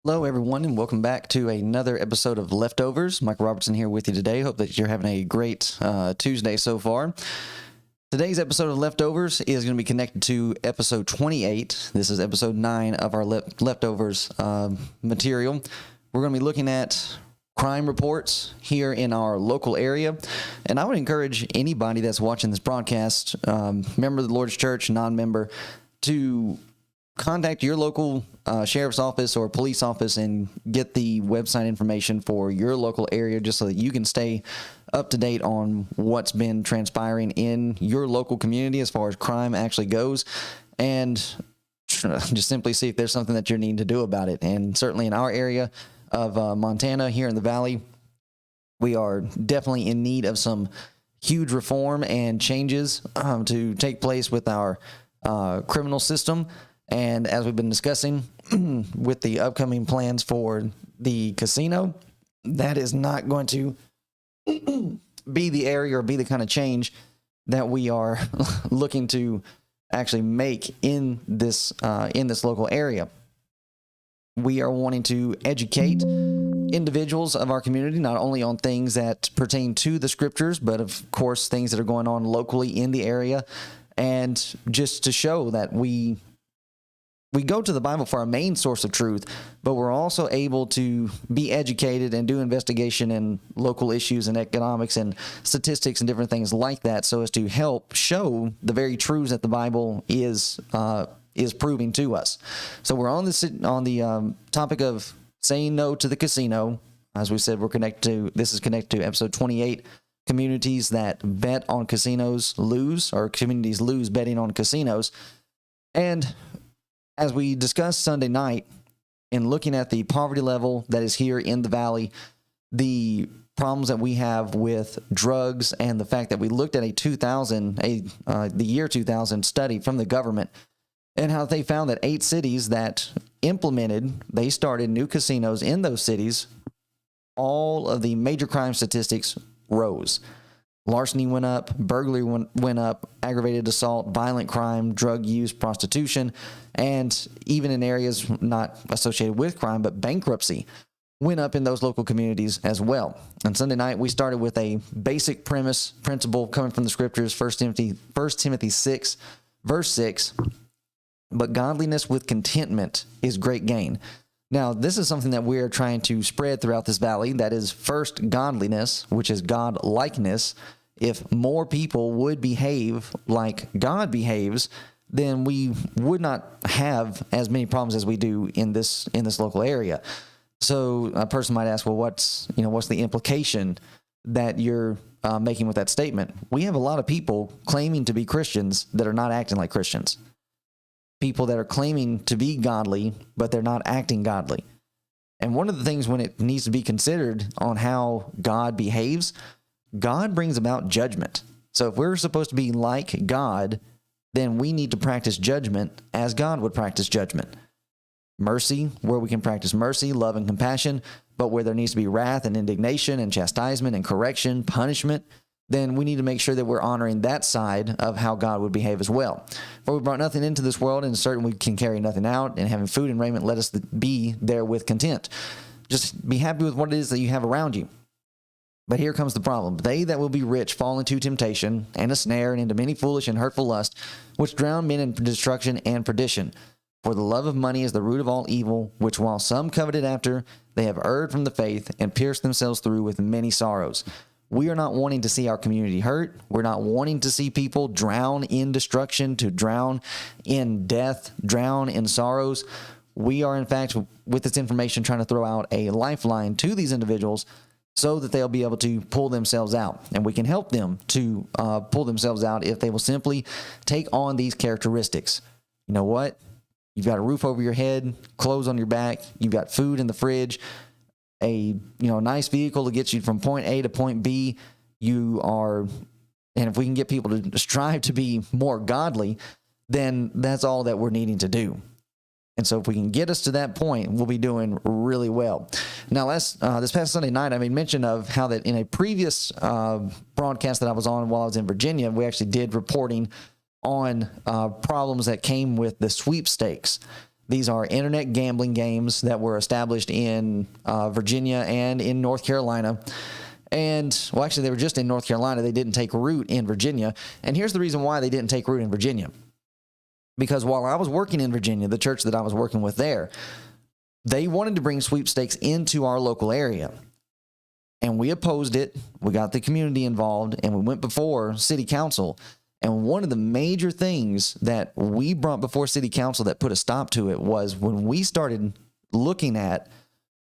Hello, everyone, and welcome back to another episode of Leftovers. Michael Robertson here with you today. Hope that you're having a great Tuesday so far. Today's episode of Leftovers is going to be connected to episode 28. This is episode 9 of our Leftovers material. We're going to be looking at crime reports here in our local area. And I would encourage anybody that's watching this broadcast, member of the Lord's Church, non-member, to contact your local sheriff's office or police office and get the website information for your local area just so that you can stay up to date on what's been transpiring in your local community as far as crime actually goes, and just simply see if there's something that you're needing to do about it. And certainly in our area of Montana, here in the Valley, we are definitely in need of some huge reform and changes to take place with our criminal system. And as we've been discussing with the upcoming plans for the casino, that is not going to be the area or be the kind of change that we are looking to actually make in this local area. We are wanting to educate individuals of our community, not only on things that pertain to the scriptures, but of course things that are going on locally in the area, and just to show that we go to the Bible for our main source of truth, but we're also able to be educated and do investigation in local issues and economics and statistics and different things like that, so as to help show the very truths that the Bible is proving to us. So we're on the topic of saying no to the casino. As we said, this is connected to episode 28. Communities that bet on casinos lose, or communities lose betting on casinos. And as we discussed Sunday night, in looking at the poverty level that is here in the Valley, the problems that we have with drugs, and the fact that we looked at the year 2000 study from the government, and how they found that 8 cities that they started new casinos in those cities, all of the major crime statistics rose. Larceny went up, burglary went up, aggravated assault, violent crime, drug use, prostitution, and even in areas not associated with crime, but bankruptcy went up in those local communities as well. And Sunday night, we started with a basic principle coming from the scriptures, 1 Timothy 6, verse 6, but godliness with contentment is great gain. Now, this is something that we are trying to spread throughout this valley. That is, first, godliness, which is God-likeness. If more people would behave like God behaves, then we would not have as many problems as we do in this local area. So a person might ask, well, what's the implication that you're making with that statement? We have a lot of people claiming to be Christians that are not acting like Christians. People that are claiming to be godly, but they're not acting godly. And one of the things when it needs to be considered on how God behaves, God brings about judgment. So if we're supposed to be like God, then we need to practice judgment as God would practice judgment. Mercy, where we can practice mercy, love, and compassion, but where there needs to be wrath and indignation and chastisement and correction, punishment, then we need to make sure that we're honoring that side of how God would behave as well. For we brought nothing into this world, and certain we can carry nothing out, and having food and raiment, let us be there with content. Just be happy with what it is that you have around you. But here comes the problem. They that will be rich fall into temptation and a snare, and into many foolish and hurtful lusts, which drown men in destruction and perdition. For the love of money is the root of all evil, which while some coveted after, they have erred from the faith, and pierced themselves through with many sorrows. We are not wanting to see our community hurt. We're not wanting to see people drown in destruction, to drown in death, drown in sorrows. We are, in fact, with this information, trying to throw out a lifeline to these individuals so that they'll be able to pull themselves out. And we can help them to pull themselves out if they will simply take on these characteristics. You know what? You've got a roof over your head, clothes on your back, you've got food in the fridge, a nice vehicle to get you from point A to point B. And if we can get people to strive to be more godly, then that's all that we're needing to do. And so if we can get us to that point, we'll be doing really well. Now, this past Sunday night, I made mention of how that in a previous broadcast that I was on while I was in Virginia, we actually did reporting on problems that came with the sweepstakes. These are internet gambling games that were established in Virginia and in North Carolina. And, well, actually, they were just in North Carolina. They didn't take root in Virginia. And here's the reason why they didn't take root in Virginia. Because while I was working in Virginia, the church that I was working with there, they wanted to bring sweepstakes into our local area. And we opposed it. We got the community involved, and we went before city council. And one of the major things that we brought before city council that put a stop to it was when we started looking at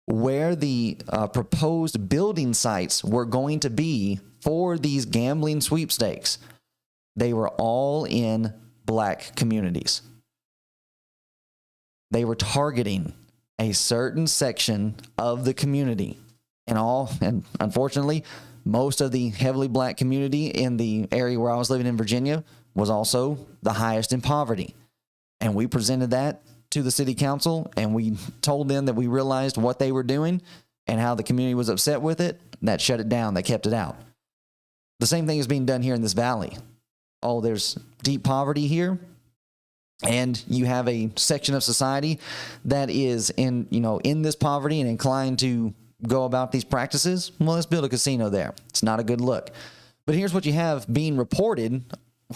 where the proposed building sites were going to be for these gambling sweepstakes. They were all in black communities. They were targeting a certain section of the community. And unfortunately, most of the heavily black community in the area where I was living in Virginia was also the highest in poverty. And we presented that to the city council, and we told them that we realized what they were doing and how the community was upset with it. That shut it down. They kept it out. The same thing is being done here in this valley. Oh, there's deep poverty here, and you have a section of society that is in this poverty and inclined to go about these practices. Well, let's build a casino there. It's not a good look. But here's what you have being reported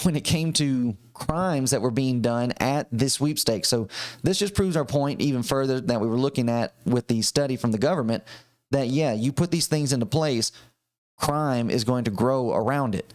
when it came to crimes that were being done at this sweepstakes. So this just proves our point even further that we were looking at with the study from the government, that, yeah, you put these things into place, crime is going to grow around it.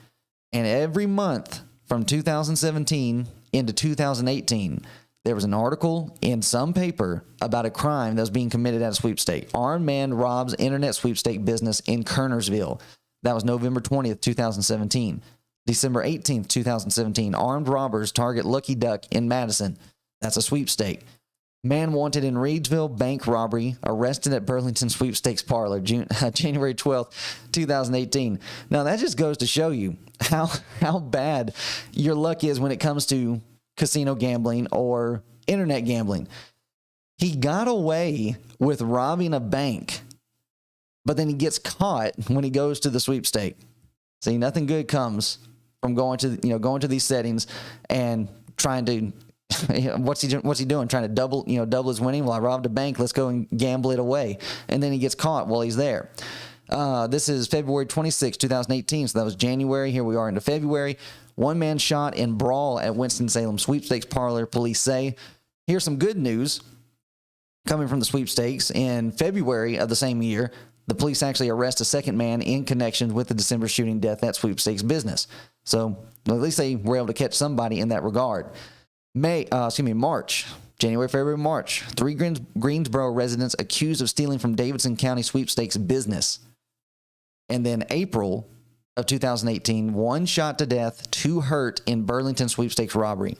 And every month from 2017 into 2018, there was an article in some paper about a crime that was being committed at a sweepstake. Armed man robs internet sweepstake business in Kernersville. That was November 20th, 2017. December 18th, 2017, armed robbers target Lucky Duck in Madison. That's a sweepstake. Man wanted in Reedsville, bank robbery, arrested at Burlington sweepstakes parlor, January 12th, 2018. Now, that just goes to show you how bad your luck is when it comes to casino gambling or internet gambling. He got away with robbing a bank, but then he gets caught when he goes to the sweepstake. See, nothing good comes from going to these settings and trying to what's he doing? Trying to double his winning. Well, I robbed a bank. Let's go and gamble it away. And then he gets caught while he's there. This is February 26, 2018. So that was January. Here we are into February. One man shot in brawl at Winston-Salem sweepstakes parlor, police say. Here's some good news coming from the sweepstakes. In February of the same year, the police actually arrest a second man in connection with the December shooting death at sweepstakes business. So at least they were able to catch somebody in that regard. March. January, February, March. 3 Greensboro residents accused of stealing from Davidson County sweepstakes business. And then April of 2018, 1 shot to death, 2 hurt in Burlington sweepstakes robbery.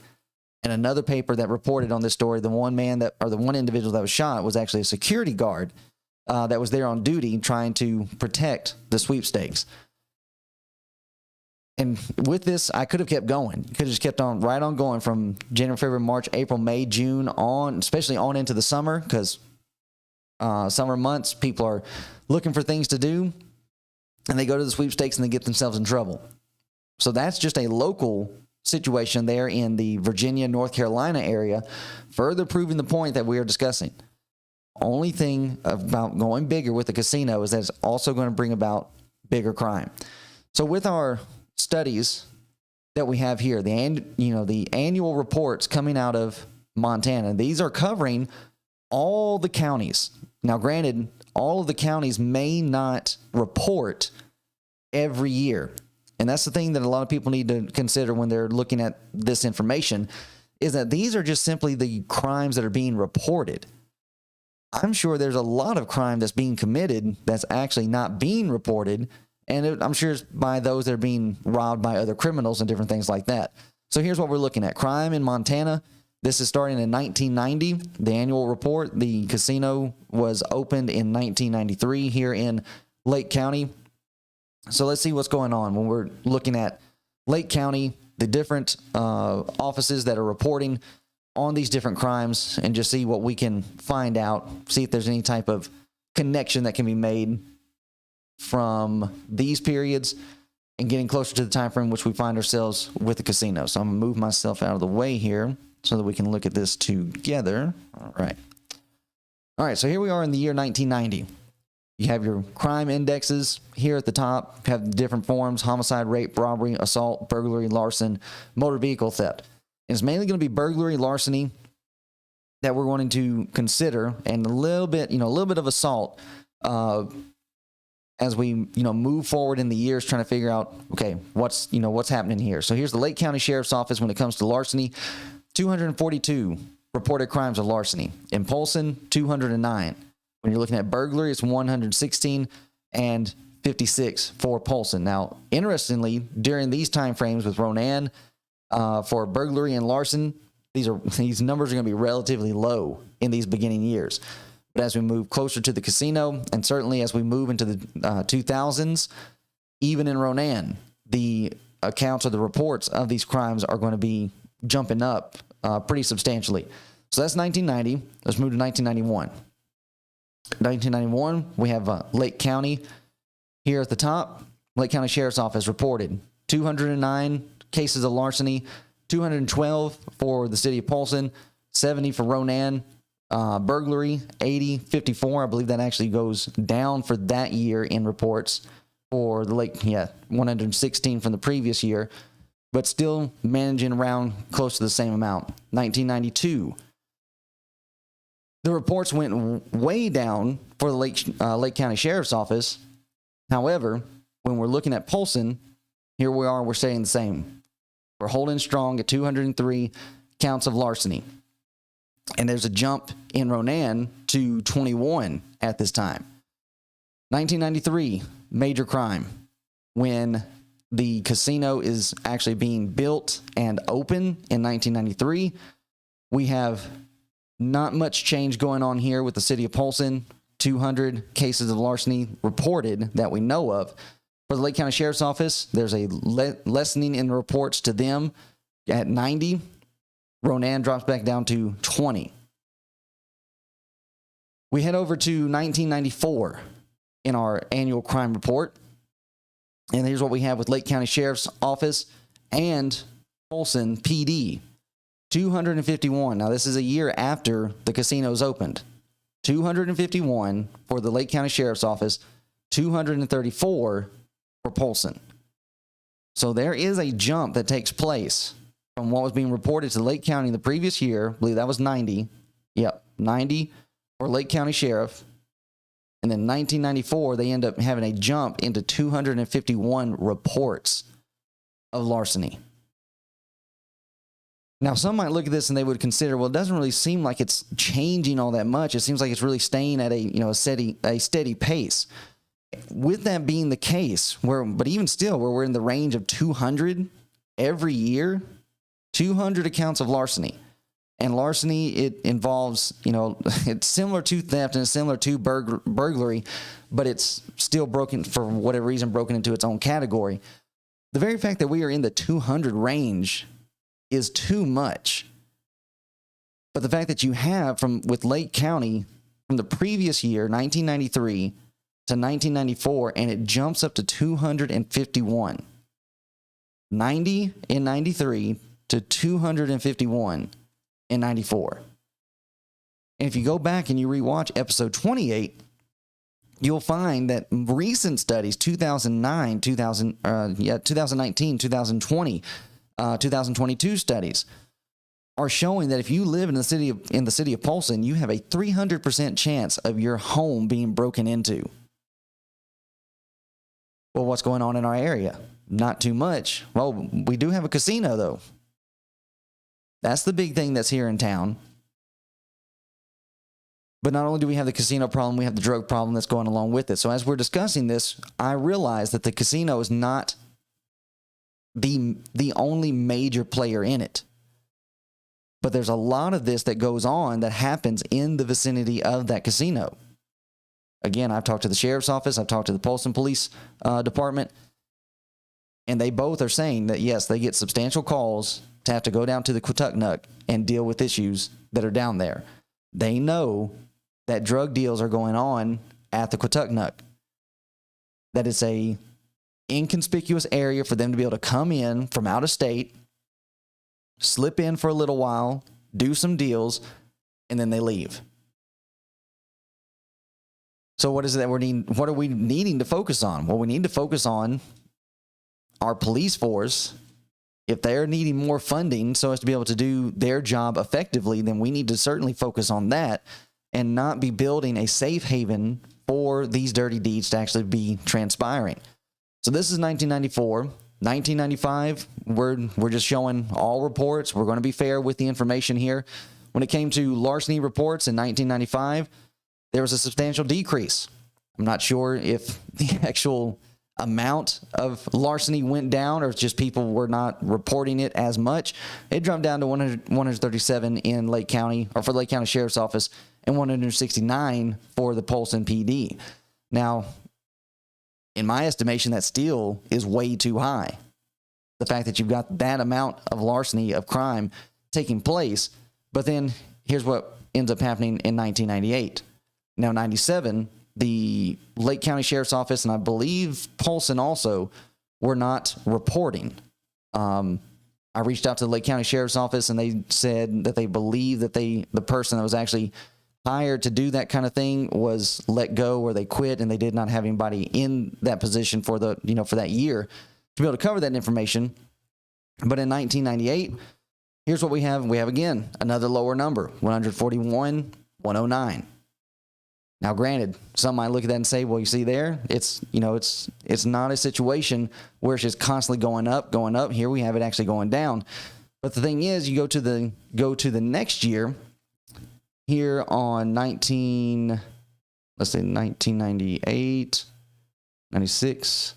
And another paper that reported on this story, the one individual that was shot was actually a security guard that was there on duty trying to protect the sweepstakes. And with this, I could have kept going. Could have just kept on right on going from January, February, March, April, May, June on, especially on into the summer, because summer months, people are looking for things to do, and they go to the sweepstakes and they get themselves in trouble. So that's just a local situation there in the Virginia, North Carolina area, further proving the point that we are discussing. Only thing about going bigger with the casino is that it's also going to bring about bigger crime. So with our studies that we have here, the annual reports coming out of Montana, these are covering all the counties. Now, granted, all of the counties may not report every year. And that's the thing that a lot of people need to consider when they're looking at this information, is that these are just simply the crimes that are being reported. I'm sure there's a lot of crime that's being committed that's actually not being reported, and I'm sure it's by those that are being robbed by other criminals and different things like that. So here's what we're looking at. Crime in Montana. This is starting in 1990. The annual report, the casino was opened in 1993 here in Lake County. So let's see what's going on when we're looking at Lake County, the different offices that are reporting on these different crimes, and just see what we can find out, see if there's any type of connection that can be made from these periods and getting closer to the time frame which we find ourselves with the casino. So I'm going to move myself out of the way here so that we can look at this together. All right, so here we are in the year 1990. You have your crime indexes here at the top, you have the different forms: homicide, rape, robbery, assault, burglary, larceny, motor vehicle theft. And it's mainly going to be burglary, larceny that we're wanting to consider, and a little bit of assault as we move forward in the years, trying to figure out, okay, what's happening here. So here's the Lake County Sheriff's Office when it comes to larceny: 242 reported crimes of larceny. In Polson, 209. When you're looking at burglary, it's 116 and 56 for Polson. Now, interestingly, during these time frames with Ronan, for burglary and larceny, these numbers are going to be relatively low in these beginning years. But as we move closer to the casino, and certainly as we move into the 2000s, even in Ronan, the accounts or the reports of these crimes are going to be jumping up pretty substantially. So that's 1990. Let's move to 1991. 1991, we have Lake County here at the top. Lake County Sheriff's Office reported 209 cases of larceny, 212 for the city of Polson, 70 for Ronan. Burglary, 80, 54. I believe that actually goes down for that year in reports for the Lake, 116 from the previous year, but still managing around close to the same amount. 1992. The reports went way down for the Lake County Sheriff's Office. However, when we're looking at Polson, here we are, we're staying the same. We're holding strong at 203 counts of larceny. And there's a jump in Ronan to 21 at this time. 1993, major crime. When the casino is actually being built and open in 1993, we have not much change going on here with the city of Polson. 200 cases of larceny reported that we know of. For the Lake County Sheriff's Office, there's a lessening in the reports to them at 90. Ronan drops back down to 20. We head over to 1994 in our annual crime report. And here's what we have with Lake County Sheriff's Office and Polson PD. 251. Now, this is a year after the casinos opened. 251 for the Lake County Sheriff's Office, 234 for Polson. So there is a jump that takes place from what was being reported to Lake County the previous year. I believe that was 90. Yep, 90 for Lake County Sheriff. And then 1994, they end up having a jump into 251 reports of larceny. Now, some might look at this and they would consider, well, it doesn't really seem like it's changing all that much. It seems like it's really staying at a steady pace. With that being the case, but even still, where we're in the range of 200 every year, 200 accounts of larceny. And larceny, it involves, it's similar to theft and it's similar to burglary, but it's still broken, for whatever reason, broken into its own category. The very fact that we are in the 200 range is too much. But the fact that you have with Lake County from the previous year, 1993 to 1994, and it jumps up to 251. 90 in 93 to 251 in 94. And if you go back and you rewatch episode 28, you'll find that recent studies, 2019, 2020, 2022 studies are showing that if you live in the city of Polson, you have a 300% chance of your home being broken into. Well, what's going on in our area? Not too much. Well, we do have a casino, though. That's the big thing that's here in town. But not only do we have the casino problem, we have the drug problem that's going along with it. So as we're discussing this, I realize that the casino is not the only major player in it. But there's a lot of this that goes on that happens in the vicinity of that casino. Again, I've talked to the sheriff's office, I've talked to the Polson Police Department, and they both are saying that, yes, they get substantial calls to have to go down to the Quatucknuck and deal with issues that are down there. They know that drug deals are going on at the Quatucknuck, that it's a inconspicuous area for them to be able to come in from out of state, slip in for a little while, do some deals, and then they leave. So what is it that what are we needing to focus on? Well, we need to focus on our police force. If they're needing more funding so as to be able to do their job effectively, then we need to certainly focus on that and not be building a safe haven for these dirty deeds to actually be transpiring. So this is 1994. 1995, we're just showing all reports. We're going to be fair with the information here. When it came to larceny reports in 1995, there was a substantial decrease. I'm not sure if the actual amount of larceny went down or just people were not reporting it as much. It dropped down to 137 in Lake County, or for Lake County Sheriff's Office, and 169 for the Polson PD. Now, in my estimation, that still is way too high. The fact that you've got that amount of larceny, of crime taking place, but then here's what ends up happening in 1998. Now, 97, the Lake County Sheriff's Office, and I believe Polson also, were not reporting. I reached out to the Lake County Sheriff's Office, and they said that they believe that the person that was actually hired to do that kind of thing was let go, or they quit, and they did not have anybody in that position for for that year to be able to cover that information. But in 1998, here's what we have. We have, again, another lower number, 141, 109. Now, granted, some might look at that and say, well, you see there, it's not a situation where it's just constantly going up, going up. Here we have it actually going down. But the thing is, you go to the next year, here on 1998, 96,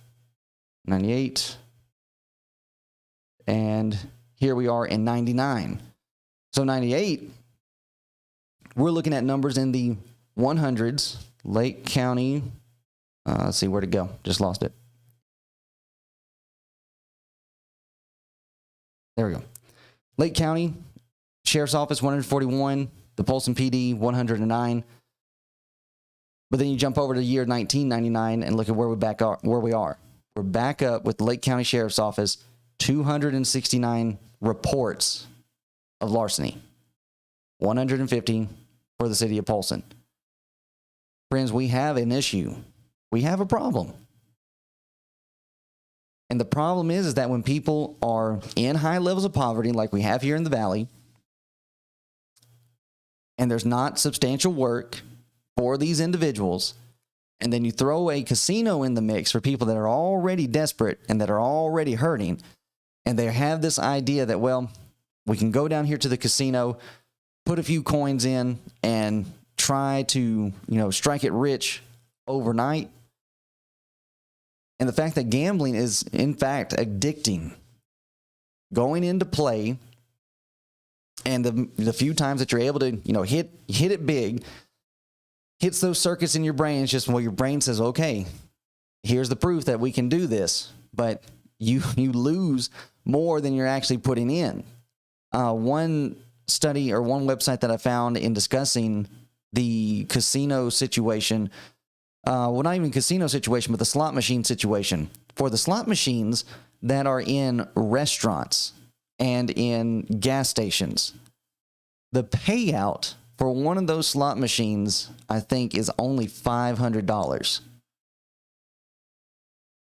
98, and here we are in 99. So 98, we're looking at numbers in the 100s. Lake County, let's see, where'd it go? Just lost it. There we go. Lake County Sheriff's Office, 141. The Polson PD, 109. But then you jump over to the year 1999 and look at where we are. We're back up with the Lake County Sheriff's Office, 269 reports of larceny, 150 for the city of Polson. Friends, we have an issue. We have a problem. And the problem is that when people are in high levels of poverty, like we have here in the Valley, and there's not substantial work for these individuals, and then you throw a casino in the mix for people that are already desperate and that are already hurting, and they have this idea that, well, we can go down here to the casino, put a few coins in, and try to, strike it rich overnight. And the fact that gambling is, in fact, addicting. Going into play, and the few times that you're able to, hit it big, hits those circuits in your brain. It's just, well, your brain says, okay, here's the proof that we can do this. But you lose more than you're actually putting in. One study or one website that I found in discussing the casino situation, well, not even casino situation, but the slot machine situation. For the slot machines that are in restaurants and in gas stations, the payout for one of those slot machines, I think, is only $500.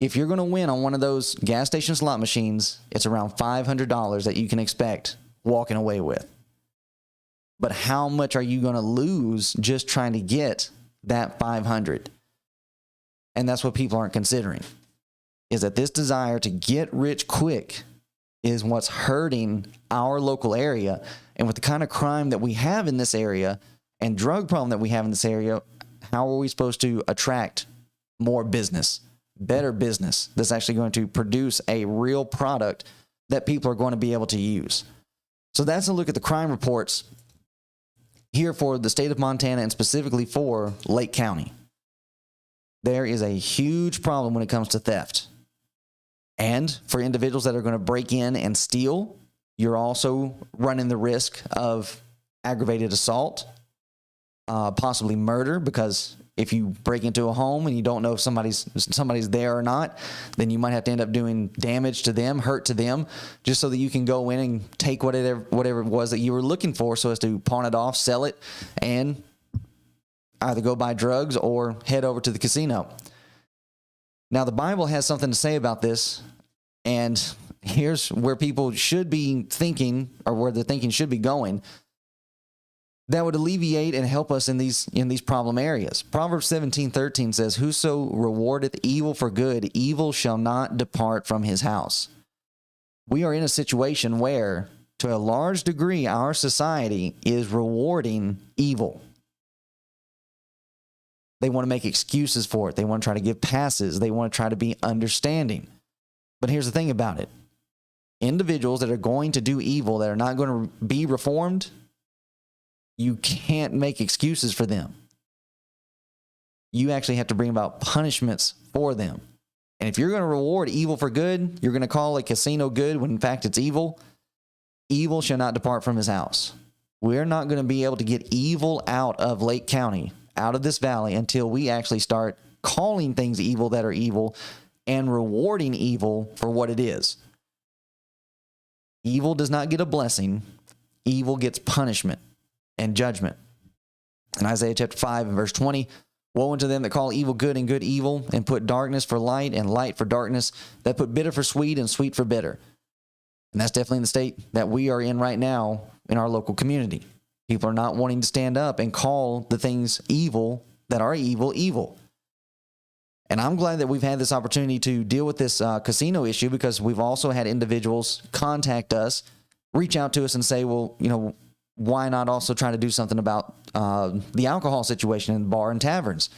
If you're going to win on one of those gas station slot machines, it's around $500 that you can expect walking away with. But how much are you going to lose just trying to get that $500? And that's what people aren't considering, is that this desire to get rich quick is what's hurting our local area. And with the kind of crime that we have in this area and drug problem that we have in this area, how are we supposed to attract more business, better business that's actually going to produce a real product that people are going to be able to use? So that's a look at the crime reports here for the state of Montana and specifically for Lake County. There is a huge problem when it comes to theft. And for individuals that are going to break in and steal, you're also running the risk of aggravated assault, possibly murder, because if you break into a home and you don't know if somebody's there or not, then you might have to end up doing damage to them, hurt to them, just so that you can go in and take whatever it was that you were looking for, so as to pawn it off, sell it, and either go buy drugs or head over to the casino. Now, the Bible has something to say about this, and here's where people should be thinking, or where the thinking should be going, that would alleviate and help us in these problem areas. Proverbs 17:13 says, "Whoso rewardeth evil for good, evil shall not depart from his house." We are in a situation where, to a large degree, our society is rewarding evil. They want to make excuses for it. They want to try to give passes. They want to try to be understanding. But here's the thing about it. Individuals that are going to do evil, that are not going to be reformed, you can't make excuses for them. You actually have to bring about punishments for them. And if you're going to reward evil for good, you're going to call a casino good when in fact it's evil, evil shall not depart from his house. We're not going to be able to get evil out of Lake County, out of this valley, until we actually start calling things evil that are evil and rewarding evil for what it is. Evil does not get a blessing. Evil gets punishment and judgment. In Isaiah chapter 5 and verse 20, "Woe unto them that call evil good and good evil, and put darkness for light and light for darkness, that put bitter for sweet and sweet for bitter." And that's definitely the state that we are in right now in our local community. People are not wanting to stand up and call the things evil that are evil, evil. And I'm glad that we've had this opportunity to deal with this casino issue, because we've also had individuals contact us, reach out to us and say, well, why not also try to do something about the alcohol situation in bar and taverns?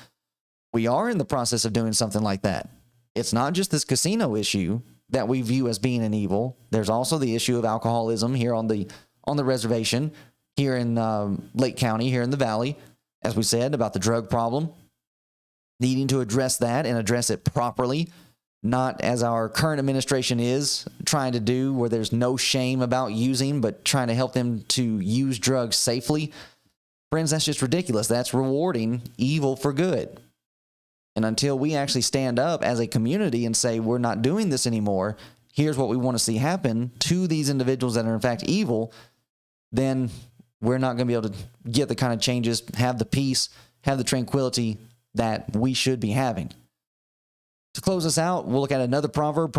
We are in the process of doing something like that. It's not just this casino issue that we view as being an evil. There's also the issue of alcoholism here on the reservation, here in Lake County, here in the valley, as we said, about the drug problem. Needing to address that and address it properly, not as our current administration is trying to do, where there's no shame about using, but trying to help them to use drugs safely. Friends, that's just ridiculous. That's rewarding evil for good. And until we actually stand up as a community and say, we're not doing this anymore, here's what we want to see happen to these individuals that are in fact evil, then we're not going to be able to get the kind of changes, have the peace, have the tranquility that we should be having. To close us out, we'll look at another proverb,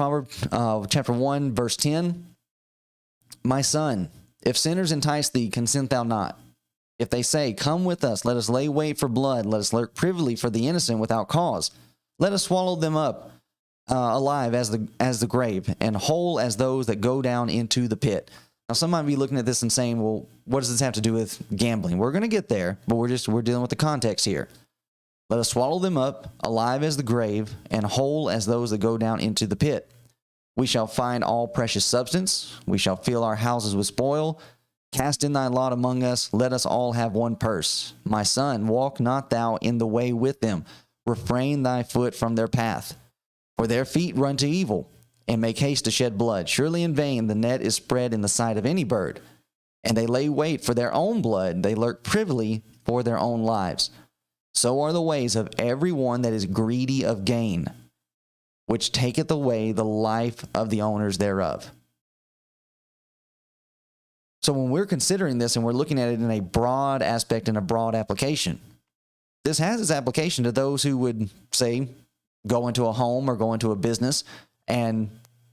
chapter 1, verse 10. "My son, if sinners entice thee, consent thou not. If they say, Come with us, let us lay wait for blood, let us lurk privily for the innocent without cause. Let us swallow them up alive as the grave, and whole as those that go down into the pit." Now, some might be looking at this and saying, well, what does this have to do with gambling? We're going to get there, but we're dealing with the context here. "Let us swallow them up, alive as the grave, and whole as those that go down into the pit. We shall find all precious substance. We shall fill our houses with spoil. Cast in thy lot among us. Let us all have one purse. My son, walk not thou in the way with them. Refrain thy foot from their path. For their feet run to evil, and make haste to shed blood. Surely in vain the net is spread in the sight of any bird. And they lay wait for their own blood. They lurk privily for their own lives. So are the ways of every one that is greedy of gain, which taketh away the life of the owners thereof." So when we're considering this and we're looking at it in a broad aspect and a broad application, this has its application to those who would, say, go into a home or go into a business and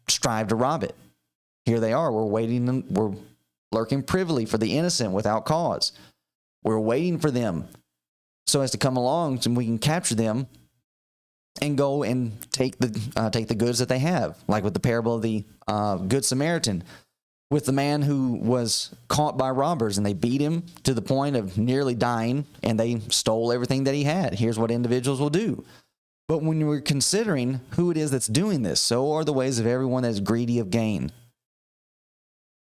strive to rob it. Here they are. We're lurking privily for the innocent without cause. We're waiting for them so as to come along so we can capture them and go and take the goods that they have, like with the parable of the Good Samaritan, with the man who was caught by robbers, and they beat him to the point of nearly dying, and they stole everything that he had. Here's what individuals will do. But when we're considering who it is that's doing this, so are the ways of everyone that is greedy of gain.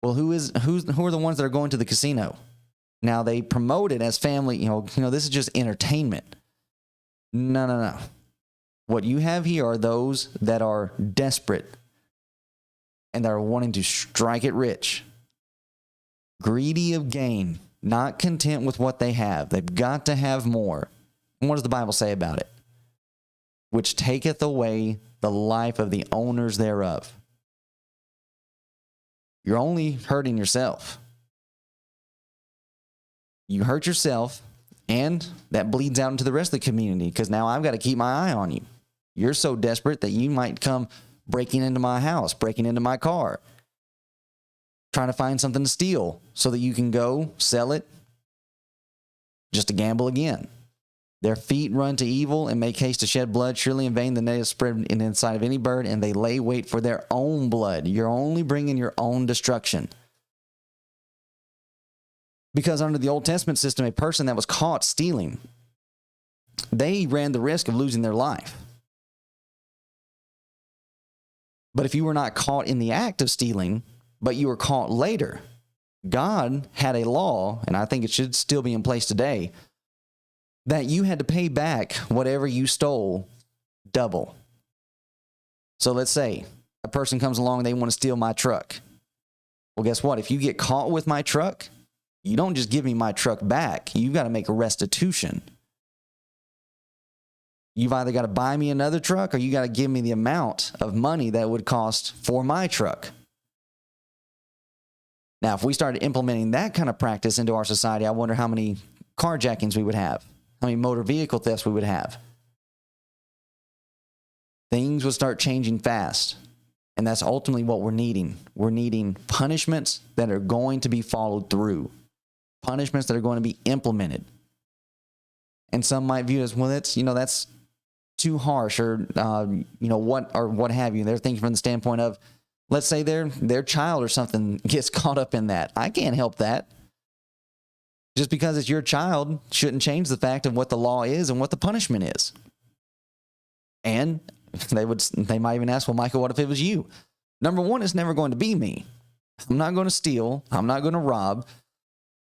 Well, who are the ones that are going to the casino? Now, they promote it as family, this is just entertainment. No. What you have here are those that are desperate and that are wanting to strike it rich. Greedy of gain. not content with what they have. They've got to have more. And what does the Bible say about it? Which taketh away the life of the owners thereof. You're only hurting yourself. You hurt yourself, and that bleeds out into the rest of the community, because now I've got to keep my eye on you. You're so desperate that you might come breaking into my house, breaking into my car, trying to find something to steal so that you can go sell it just to gamble again. Their feet run to evil and make haste to shed blood. Surely in vain the net is spread in the inside of any bird, and they lay wait for their own blood. You're only bringing your own destruction. Because under the Old Testament system, a person that was caught stealing, they ran the risk of losing their life. But if you were not caught in the act of stealing, but you were caught later, God had a law, and I think it should still be in place today, that you had to pay back whatever you stole double. So let's say a person comes along, they want to steal my truck. Well, guess what? If you get caught with my truck, you don't just give me my truck back. You've got to make a restitution. You've either got to buy me another truck, or you got to give me the amount of money that it would cost for my truck. Now, if we started implementing that kind of practice into our society, I wonder how many carjackings we would have, how many motor vehicle thefts we would have. Things would start changing fast. And that's ultimately what we're needing. We're needing punishments that are going to be followed through. Punishments that are going to be implemented. And some might view it as, well, that's too harsh, or what have you. They're thinking from the standpoint of, let's say their child or something gets caught up in that. I can't help that. Just because it's your child shouldn't change the fact of what the law is and what the punishment is. And they might even ask, well, Michael, what if it was you? Number one, it's never going to be me. I'm not going to steal. I'm not going to rob.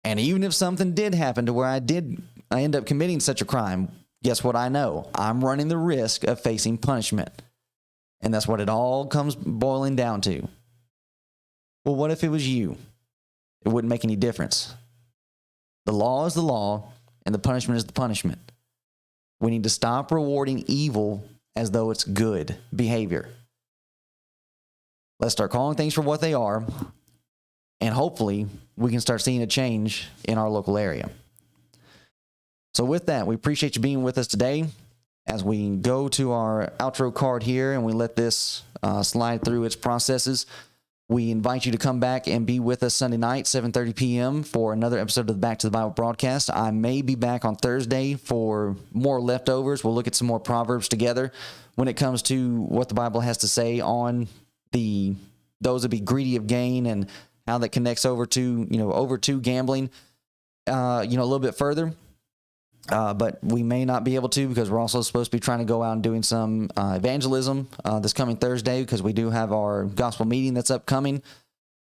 And even if something did happen to where I end up committing such a crime, guess what I know? I'm running the risk of facing punishment. And that's what it all comes boiling down to. Well, what if it was you? It wouldn't make any difference. The law is the law, and the punishment is the punishment. We need to stop rewarding evil as though it's good behavior. Let's start calling things for what they are, and hopefully we can start seeing a change in our local area. So with that, we appreciate you being with us today. As we go to our outro card here and we let this slide through its processes, we invite you to come back and be with us Sunday night, 7:30 p.m. for another episode of the Back to the Bible broadcast. I may be back on Thursday for more leftovers. We'll look at some more Proverbs together when it comes to what the Bible has to say on those that be greedy of gain and how that connects over to gambling, a little bit further. But we may not be able to, because we're also supposed to be trying to go out and doing some evangelism this coming Thursday, because we do have our gospel meeting that's upcoming.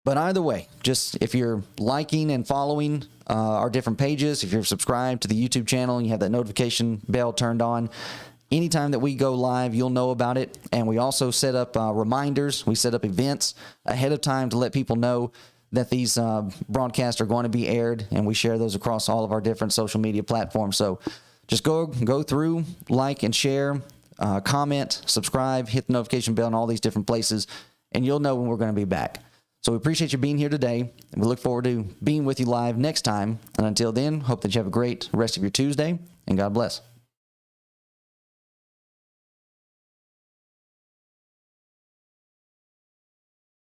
But either way, just if you're liking and following our different pages, if you're subscribed to the YouTube channel and you have that notification bell turned on, anytime that we go live, you'll know about it. And we also set up reminders. We set up events ahead of time to let people know that these broadcasts are going to be aired, and we share those across all of our different social media platforms. So just go through, like and share, comment, subscribe, hit the notification bell in all these different places, and you'll know when we're going to be back. So we appreciate you being here today, and we look forward to being with you live next time. And until then, hope that you have a great rest of your Tuesday, and God bless.